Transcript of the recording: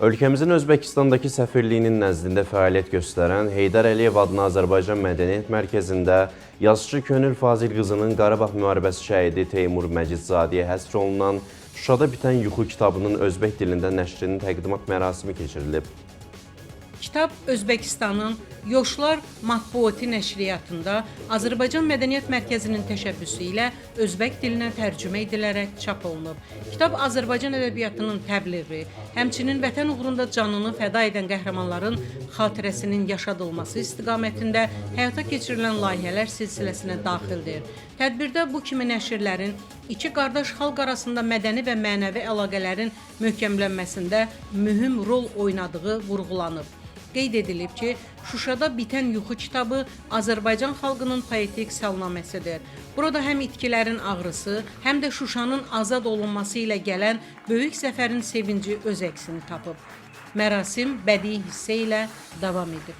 Ölkəmizin Özbəkistandakı səfirliyinin nəzdində fəaliyyət göstərən Heydər Əliyev adına Azərbaycan Mədəniyyət Mərkəzində yazıçı Könül Fazil qızının Qarabağ müharibəsi şəhidi Teymur Məcidzadəyə həsr olunan Şuşada bitən yuxu kitabının özbək dilində nəşrinin təqdimat mərasimi keçirilib. Kitab Özbəkistanın Yoşlar Matbuati nəşriyyatında Azərbaycan Mədəniyyət Mərkəzinin təşəbbüsü ilə özbək dilinə tərcümə edilərək çap olunub. Kitab Azərbaycan ədəbiyyatının təbliği, həmçinin vətən uğrunda canını fəda edən qəhrəmanların xatirəsinin yaşadılması istiqamətində həyata keçirilən layihələr silsiləsinə daxildir. Tədbirdə bu kimi nəşrlərin iki qardaş xalq arasında mədəni və mənəvi əlaqələrin möhkəmlənməsində mühüm rol oynadığı vurğulanıb. Qeyd edilib ki, Şuşada bitən yuxu kitabı Azərbaycan xalqının poetik salnaməsidir. Burada həm itkilərin ağrısı, həm də Şuşanın azad olunması ilə gələn böyük zəfərin sevinci öz əksini tapıb. Mərasim bədii hissə ilə davam edib.